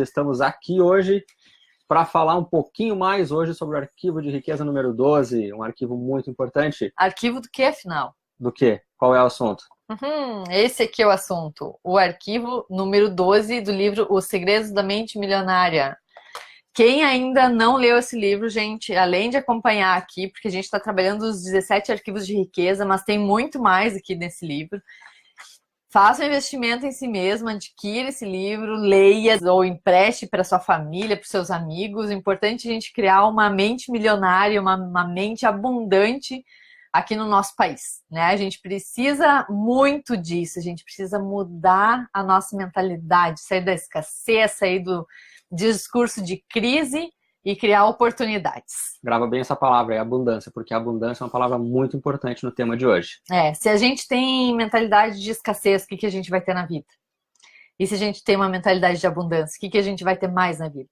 Estamos aqui hoje para falar um pouquinho mais hoje sobre o arquivo de riqueza número 12, um arquivo muito importante. Arquivo do que, afinal? Do que? Qual é o assunto? Esse aqui é o assunto. O arquivo número 12 do livro Os Segredos da Mente Milionária. Quem ainda não leu esse livro, gente, além de acompanhar aqui, porque a gente está trabalhando os 17 arquivos de riqueza, mas tem muito mais aqui nesse livro. Faça um investimento em si mesmo, adquira esse livro, leia ou empreste para sua família, para os seus amigos. É importante a gente criar uma mente milionária, uma mente abundante aqui no nosso país, né? A gente precisa muito disso, a gente precisa mudar a nossa mentalidade, sair da escassez, sair do discurso de crise e criar oportunidades. Grava bem essa palavra, é abundância, porque a abundância é uma palavra muito importante no tema de hoje. Se a gente tem mentalidade de escassez, o que a gente vai ter na vida? E se a gente tem uma mentalidade de abundância, o que a gente vai ter mais na vida?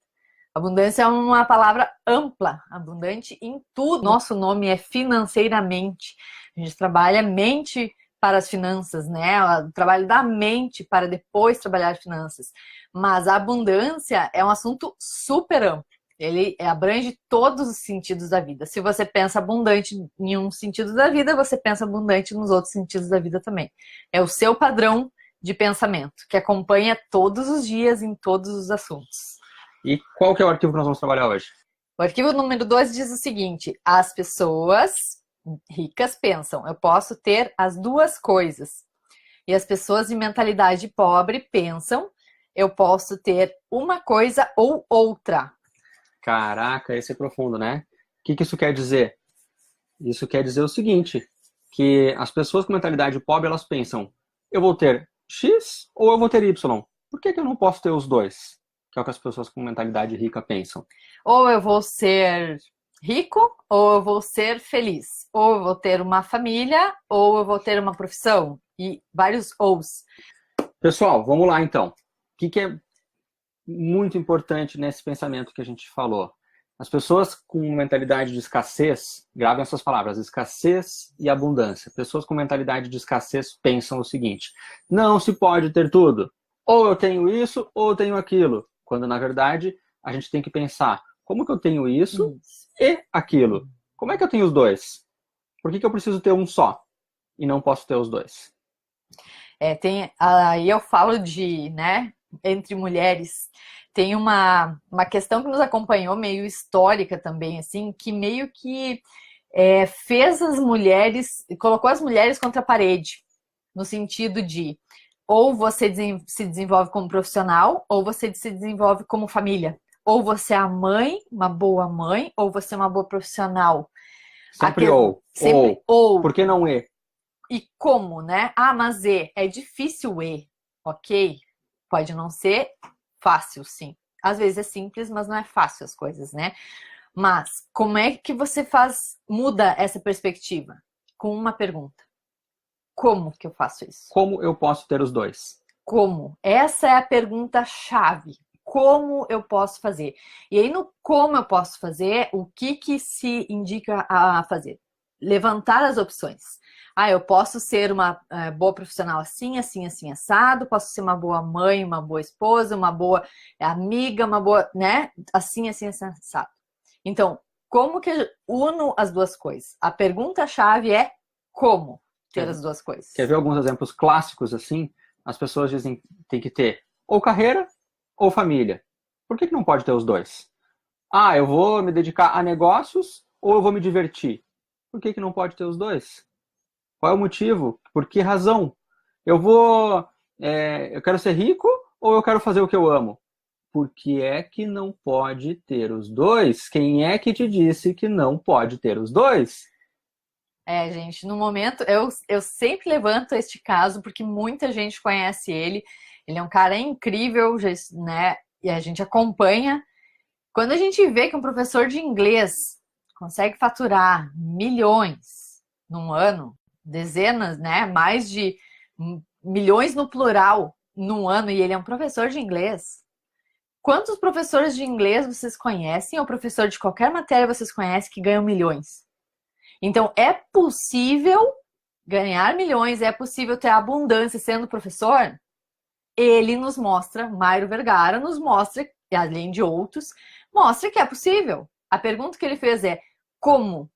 Abundância é uma palavra ampla, abundante em tudo. Nosso nome é financeiramente. A gente trabalha mente para as finanças, né? O trabalho da mente para depois trabalhar finanças. Mas a abundância é um assunto super amplo. Ele abrange todos os sentidos da vida. Se você pensa abundante em um sentido da vida, você pensa abundante nos outros sentidos da vida também. É o seu padrão de pensamento, que acompanha todos os dias em todos os assuntos. E qual que é o arquivo que nós vamos trabalhar hoje? O arquivo número 12 diz o seguinte: as pessoas ricas pensam, eu posso ter as duas coisas. E as pessoas de mentalidade pobre pensam, eu posso ter uma coisa ou outra. Caraca, esse é profundo, né? O que isso quer dizer? Isso quer dizer o seguinte, que as pessoas com mentalidade pobre, elas pensam, eu vou ter X ou eu vou ter Y? Por que eu não posso ter os dois? Que é o que as pessoas com mentalidade rica pensam. Ou eu vou ser rico, ou eu vou ser feliz. Ou eu vou ter uma família, ou eu vou ter uma profissão. E vários ous. Pessoal, vamos lá então. O que é muito importante nesse pensamento que a gente falou? As pessoas com mentalidade de escassez, gravem essas palavras, escassez e abundância. Pessoas com mentalidade de escassez pensam o seguinte, não se pode ter tudo. Ou eu tenho isso, ou eu tenho aquilo. Quando, na verdade, a gente tem que pensar, como que eu tenho isso e aquilo? Como é que eu tenho os dois? Por que eu preciso ter um só e não posso ter os dois? Aí eu falo de, né, entre mulheres, tem uma questão que nos acompanhou, meio histórica também, assim, que meio que fez as mulheres, colocou as mulheres contra a parede, no sentido de ou você se desenvolve como profissional, ou você se desenvolve como família. Ou você é a mãe, uma boa mãe, ou você é uma boa profissional. Sempre ou. Por que não e? E como, né? Ah, mas é difícil ok? Pode não ser fácil, sim. Às vezes é simples, mas não é fácil as coisas, né? Mas como é que você muda essa perspectiva? Com uma pergunta. Como que eu faço isso? Como eu posso ter os dois? Como? Essa é a pergunta-chave. Como eu posso fazer? E aí, no como eu posso fazer, o que se indica a fazer? Levantar as opções. Eu posso ser uma boa profissional assim, assim, assim, assado, posso ser uma boa mãe, uma boa esposa, uma boa amiga, uma boa, né? Assim, assim, assim, assado. Então, como que eu uno as duas coisas? A pergunta-chave é como ter as duas coisas. Quer ver alguns exemplos clássicos assim? As pessoas dizem que tem que ter ou carreira ou família. Por que não pode ter os dois? Eu vou me dedicar a negócios ou eu vou me divertir? Por que não pode ter os dois? Qual é o motivo? Por que razão? Eu quero ser rico ou eu quero fazer o que eu amo? Por que é que não pode ter os dois? Quem é que te disse que não pode ter os dois? Gente, no momento, eu sempre levanto este caso porque muita gente conhece ele. Ele é um cara incrível, né? E a gente acompanha. Quando a gente vê que um professor de inglês consegue faturar milhões num ano, dezenas, né? Mais de milhões no plural num ano, e ele é um professor de inglês. Quantos professores de inglês vocês conhecem, ou professor de qualquer matéria vocês conhecem que ganham milhões? Então, é possível ganhar milhões, é possível ter abundância sendo professor? ele nos mostra, Mairo Vergara nos mostra, e além de outros, mostra que é possível. A pergunta que ele fez é: como?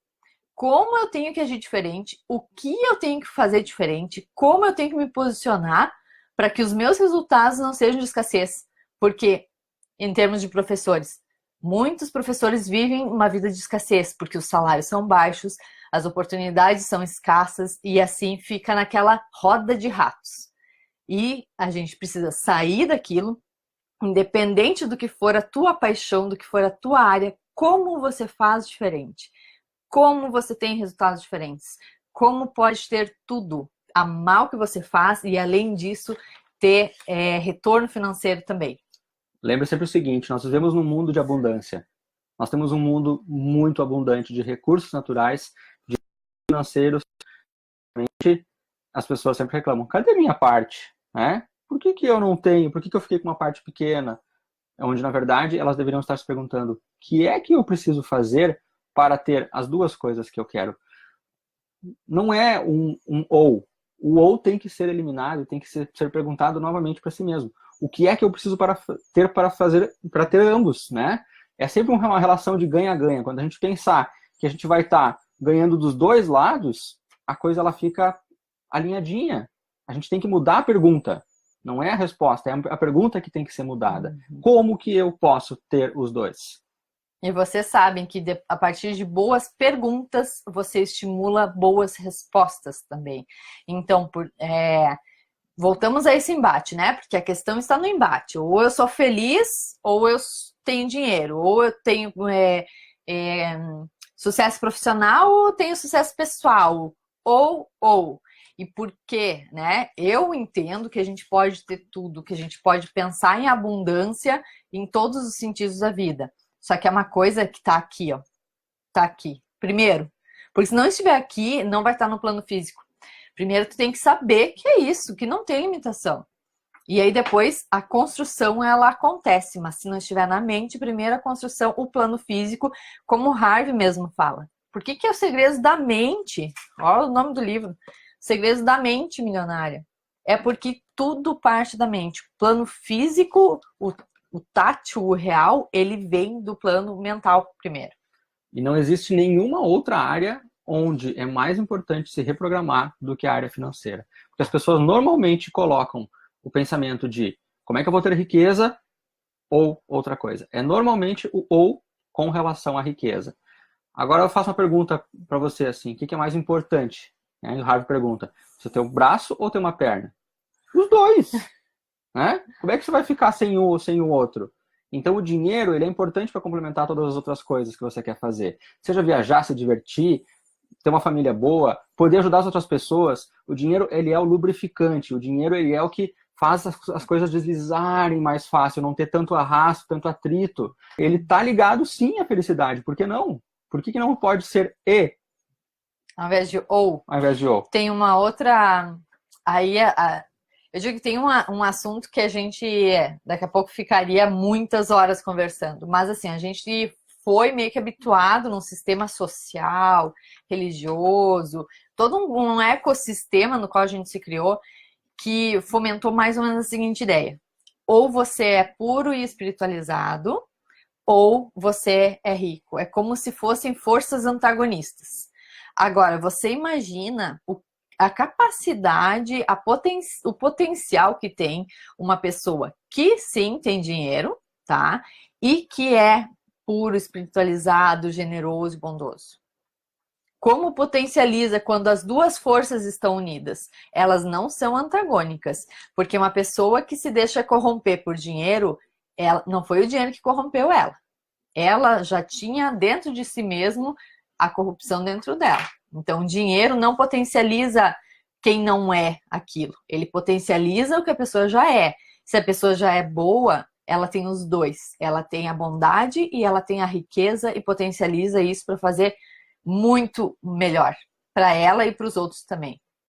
Como eu tenho que agir diferente? O que eu tenho que fazer diferente? Como eu tenho que me posicionar para que os meus resultados não sejam de escassez? Porque, em termos de professores, muitos professores vivem uma vida de escassez, porque os salários são baixos, as oportunidades são escassas, e assim fica naquela roda de ratos. E a gente precisa sair daquilo, independente do que for a tua paixão, do que for a tua área, como você faz diferente, como você tem resultados diferentes, como pode ter tudo, amar o que você faz e, além disso, ter retorno financeiro também. Lembre sempre o seguinte, nós vivemos num mundo de abundância. Nós temos um mundo muito abundante de recursos naturais, de financeiros. As pessoas sempre reclamam, cadê minha parte? Né? Por que eu não tenho? Por que eu fiquei com uma parte pequena? Onde, na verdade, elas deveriam estar se perguntando, o que é que eu preciso fazer para ter as duas coisas que eu quero? Não é um ou. O ou tem que ser eliminado, tem que ser perguntado novamente para si mesmo. O que é que eu preciso para ter ambos, né? É sempre uma relação de ganha-ganha. Quando a gente pensar que a gente vai estar ganhando dos dois lados, a coisa ela fica alinhadinha. A gente tem que mudar a pergunta. Não é a resposta, é a pergunta que tem que ser mudada. Como que eu posso ter os dois? E vocês sabem que a partir de boas perguntas, você estimula boas respostas também. Então, voltamos a esse embate, né? Porque a questão está no embate. Ou eu sou feliz, ou eu tenho dinheiro. Ou eu tenho sucesso profissional, ou eu tenho sucesso pessoal. Ou. E por quê, né? Eu entendo que a gente pode ter tudo, que a gente pode pensar em abundância em todos os sentidos da vida. Só que é uma coisa que tá aqui, ó. Tá aqui. Primeiro, porque se não estiver aqui, não vai estar no plano físico. Primeiro, tu tem que saber que é isso, que não tem limitação. E aí depois, a construção, ela acontece. Mas se não estiver na mente, primeiro a construção, o plano físico, como o Harvey mesmo fala. Por que é o segredo da mente? Olha o nome do livro. Segredos da mente milionária. É porque tudo parte da mente. O plano físico, o tátil, o real, ele vem do plano mental primeiro. E não existe nenhuma outra área onde é mais importante se reprogramar do que a área financeira. Porque as pessoas normalmente colocam o pensamento de como é que eu vou ter riqueza ou outra coisa. É normalmente o ou com relação à riqueza. Agora eu faço uma pergunta para você assim, o que é mais importante? O Harvey pergunta, você tem um braço ou tem uma perna? Os dois. Né? Como é que você vai ficar sem um ou sem o outro? Então o dinheiro ele é importante para complementar todas as outras coisas que você quer fazer. Seja viajar, se divertir, ter uma família boa, poder ajudar as outras pessoas. O dinheiro ele é o lubrificante, o dinheiro ele é o que faz as coisas deslizarem mais fácil, não ter tanto arrasto, tanto atrito. Ele está ligado sim à felicidade, por que não? Por que não pode ser e? Ao invés de ou. Ao invés de ou. Tem uma outra... Aí eu digo que tem um assunto que a gente daqui a pouco ficaria muitas horas conversando. Mas assim, a gente foi meio que habituado num sistema social, religioso, todo um ecossistema no qual a gente se criou que fomentou mais ou menos a seguinte ideia. Ou você é puro e espiritualizado, ou você é rico. É como se fossem forças antagonistas. Agora, você imagina a capacidade, o potencial que tem uma pessoa que sim tem dinheiro, tá? E que é puro, espiritualizado, generoso e bondoso. Como potencializa quando as duas forças estão unidas? Elas não são antagônicas, porque uma pessoa que se deixa corromper por dinheiro, não foi o dinheiro que corrompeu ela. Ela já tinha dentro de si mesmo a corrupção dentro dela. Então, o dinheiro não potencializa quem não é aquilo. Ele potencializa o que a pessoa já é. Se a pessoa já é boa, ela tem os dois. Ela tem a bondade e ela tem a riqueza e potencializa isso para fazer muito melhor para ela e para os outros também.